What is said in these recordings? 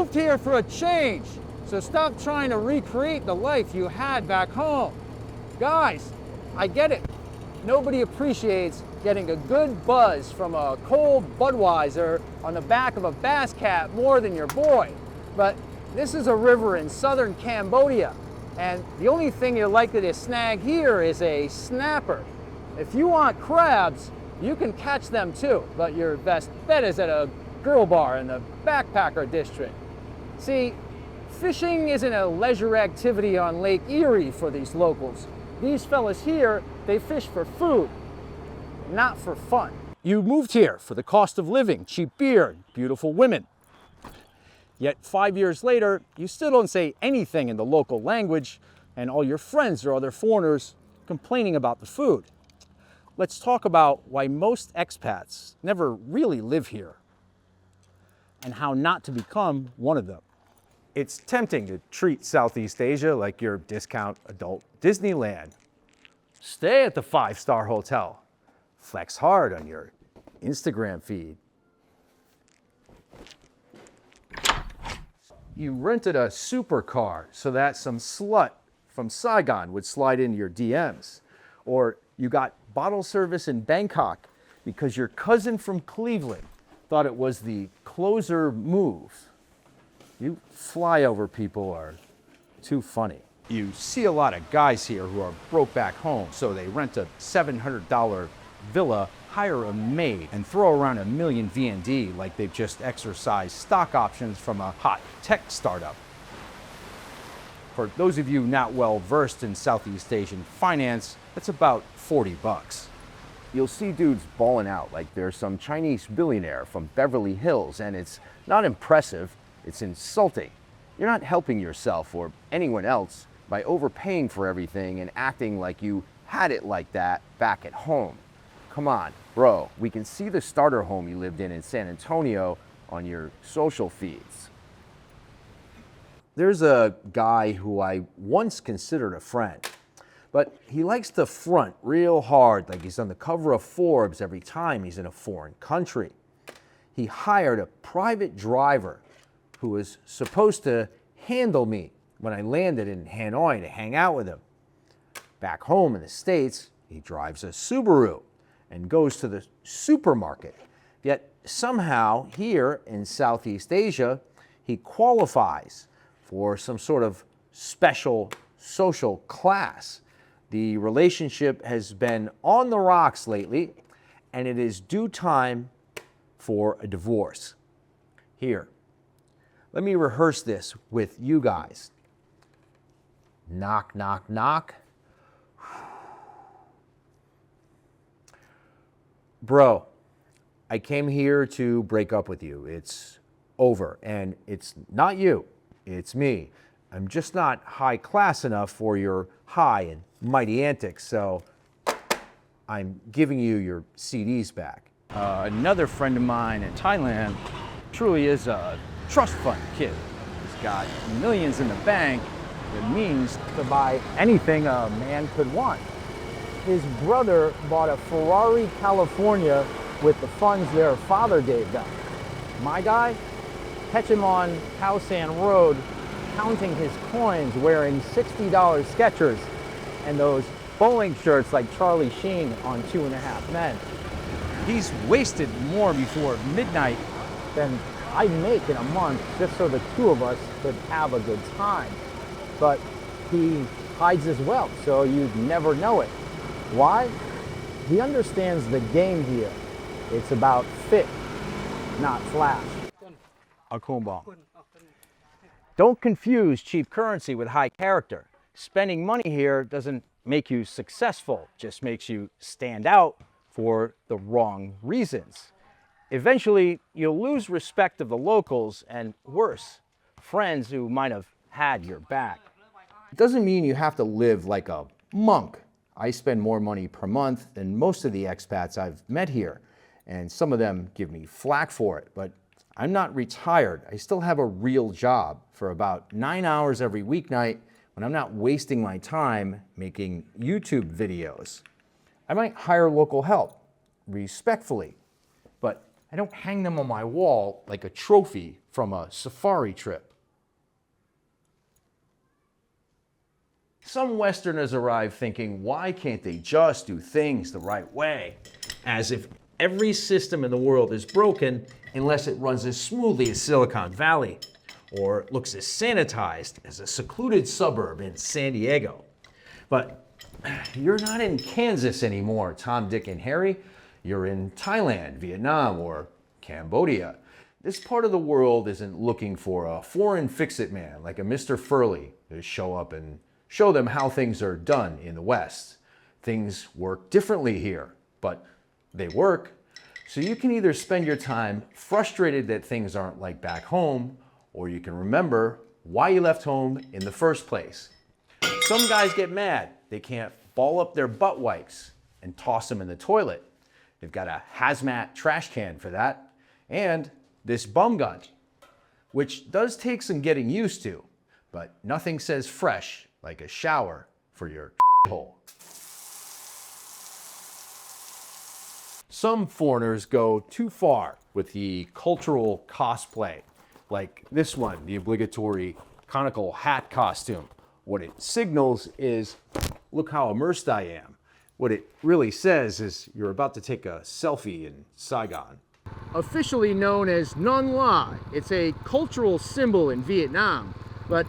moved here for a change, so stop trying to recreate the life you had back home. Guys, I get it. Nobody appreciates getting a good buzz from a cold Budweiser on the back of a bass cat more than your boy. But this is a river in southern Cambodia, and the only thing you're likely to snag here is a snapper. If you want crabs, you can catch them too, but your best bet is at a girl bar in the backpacker district. See, fishing isn't a leisure activity on Lake Erie for these locals. These fellas here, they fish for food, not for fun. You moved here for the cost of living, cheap beer, beautiful women. Yet 5 years later, you still don't say anything in the local language, and all your friends are other foreigners complaining about the food. Let's talk about why most expats never really live here, and how not to become one of them. It's tempting to treat Southeast Asia like your discount adult Disneyland. Stay at the 5-star hotel. Flex hard on your Instagram feed. You rented a supercar so that some slut from Saigon would slide into your DMs. Or you got bottle service in Bangkok because your cousin from Cleveland thought it was the closer move. You flyover people are too funny. You see a lot of guys here who are broke back home, so they rent a $700 villa, hire a maid, and throw around $1 million VND like they've just exercised stock options from a hot tech startup. For those of you not well versed in Southeast Asian finance, that's about 40 bucks. You'll see dudes balling out like they're some Chinese billionaire from Beverly Hills, and it's not impressive, it's insulting. You're not helping yourself or anyone else by overpaying for everything and acting like you had it like that back at home. Come on, bro, we can see the starter home you lived in San Antonio on your social feeds. There's a guy who I once considered a friend, but he likes to front real hard like he's on the cover of Forbes every time he's in a foreign country. He hired a private driver who was supposed to handle me when I landed in Hanoi to hang out with him. Back home in the States, he drives a Subaru and goes to the supermarket. Yet somehow here in Southeast Asia, he qualifies for some sort of special social class. The relationship has been on the rocks lately, and it is due time for a divorce. Here, let me rehearse this with you guys. Knock, knock, knock. Bro, I came here to break up with you. It's over, and it's not you, it's me. I'm just not high class enough for your high and mighty antics, so I'm giving you your CDs back. Another friend of mine in Thailand truly is a trust fund kid. He's got millions in the bank, the means to buy anything a man could want. His brother bought a Ferrari California with the funds their father gave them. My guy, catch him on Khao San Road counting his coins wearing $60 Skechers and those bowling shirts like Charlie Sheen on 2.5 Men. He's wasted more before midnight than I'd make in a month just so the two of us could have a good time. But he hides his wealth, so you'd never know it. Why? He understands the game here. It's about fit, not flash. Don't confuse cheap currency with high character. Spending money here doesn't make you successful, just makes you stand out for the wrong reasons. Eventually, you'll lose respect of the locals and, worse, friends who might have had your back. It doesn't mean you have to live like a monk. I spend more money per month than most of the expats I've met here, and some of them give me flack for it, but I'm not retired. I still have a real job for about 9 hours every weeknight when I'm not wasting my time making YouTube videos. I might hire local help, respectfully, but I don't hang them on my wall like a trophy from a safari trip. Some Westerners arrive thinking, why can't they just do things the right way? As if every system in the world is broken unless it runs as smoothly as Silicon Valley, or looks as sanitized as a secluded suburb in San Diego. But you're not in Kansas anymore, Tom, Dick, and Harry. You're in Thailand, Vietnam, or Cambodia. This part of the world isn't looking for a foreign fix-it man like a Mr. Furley to show up and show them how things are done in the West. Things work differently here, but they work. So you can either spend your time frustrated that things aren't like back home, or you can remember why you left home in the first place. Some guys get mad they can't ball up their butt wipes and toss them in the toilet. They've got a hazmat trash can for that, and this bum gun, which does take some getting used to, but nothing says fresh like a shower for your hole. Some foreigners go too far with the cultural cosplay, like this one, the obligatory conical hat costume. What it signals is, look how immersed I am. What it really says is you're about to take a selfie in Saigon. Officially known as non la, it's a cultural symbol in Vietnam, but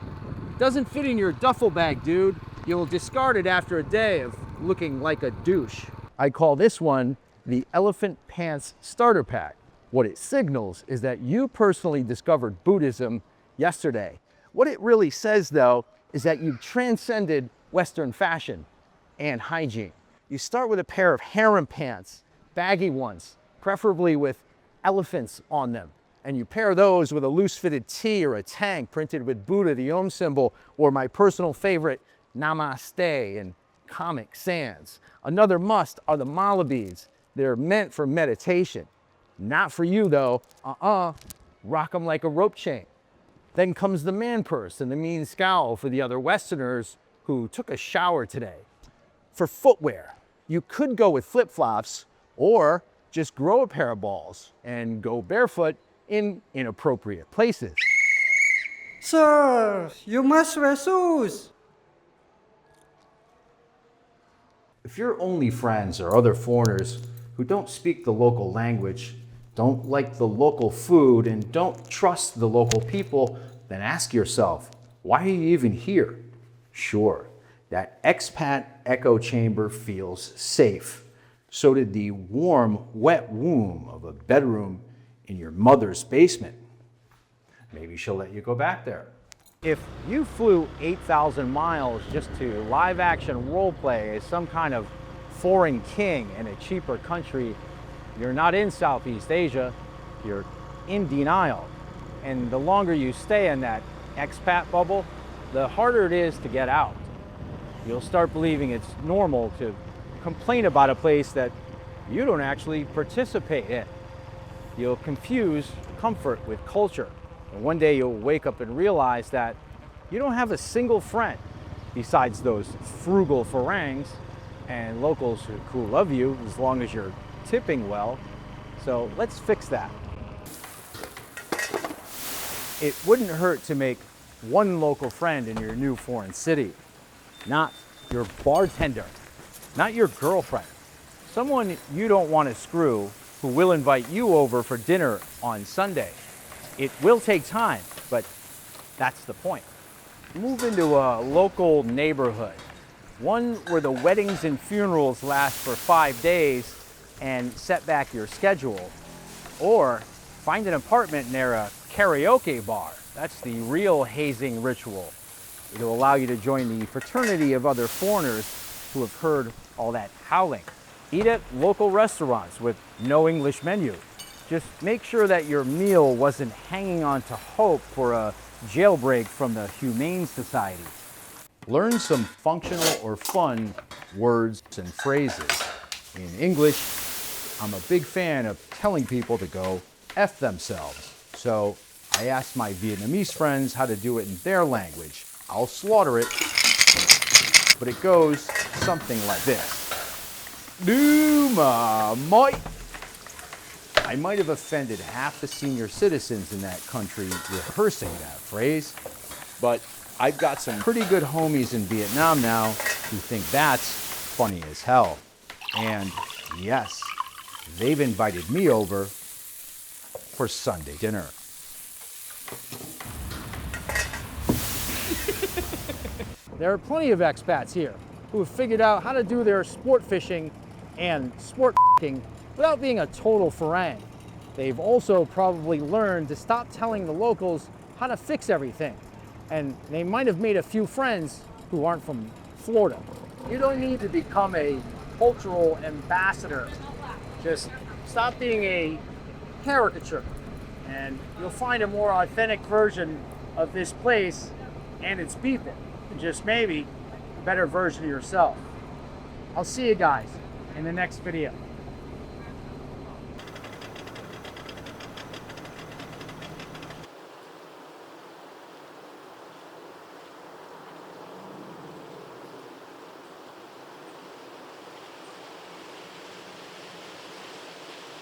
doesn't fit in your duffel bag, dude. You'll discard it after a day of looking like a douche. I call this one the Elephant Pants Starter Pack. What it signals is that you personally discovered Buddhism yesterday. What it really says, though, is that you've transcended Western fashion and hygiene. You start with a pair of harem pants, baggy ones, preferably with elephants on them. And you pair those with a loose-fitted tee or a tank printed with Buddha, the Om symbol, or my personal favorite, Namaste in Comic Sans. Another must are the mala beads. They're meant for meditation. Not for you, though. Rock them like a rope chain. Then comes the man purse and the mean scowl for the other Westerners who took a shower today. For footwear, you could go with flip-flops or just grow a pair of balls and go barefoot in inappropriate places. Sir, you must wear shoes. If your only friends are other foreigners who don't speak the local language, don't like the local food, and don't trust the local people, then ask yourself, why are you even here? Sure, that expat echo chamber feels safe. So did the warm, wet womb of a bedroom in your mother's basement. Maybe she'll let you go back there. If you flew 8,000 miles just to live action role play as some kind of foreign king in a cheaper country, you're not in Southeast Asia, you're in denial. And the longer you stay in that expat bubble, the harder it is to get out. You'll start believing it's normal to complain about a place that you don't actually participate in. You'll confuse comfort with culture. And one day you'll wake up and realize that you don't have a single friend besides those frugal Farangs and locals who love you as long as you're tipping well. So let's fix that. It wouldn't hurt to make one local friend in your new foreign city. Not your bartender, not your girlfriend. Someone you don't want to screw who will invite you over for dinner on Sunday. It will take time, but that's the point. Move into a local neighborhood, one where the weddings and funerals last for 5 days and set back your schedule. Or find an apartment near a karaoke bar. That's the real hazing ritual. It'll allow you to join the fraternity of other foreigners who have heard all that howling. Eat at local restaurants with no English menu. Just make sure that your meal wasn't hanging on to hope for a jailbreak from the Humane Society. Learn some functional or fun words and phrases. In English, I'm a big fan of telling people to go F themselves. So I asked my Vietnamese friends how to do it in their language. I'll slaughter it, but it goes something like this. Numa moi. I might have offended half the senior citizens in that country rehearsing that phrase, but I've got some pretty good homies in Vietnam now who think that's funny as hell. And yes, they've invited me over for Sunday dinner. There are plenty of expats here who have figured out how to do their sport fishing and sport f***ing without being a total farang. They've also probably learned to stop telling the locals how to fix everything. And they might have made a few friends who aren't from Florida. You don't need to become a cultural ambassador. Just stop being a caricature and you'll find a more authentic version of this place and its people. And just maybe a better version of yourself. I'll see you guys in the next video.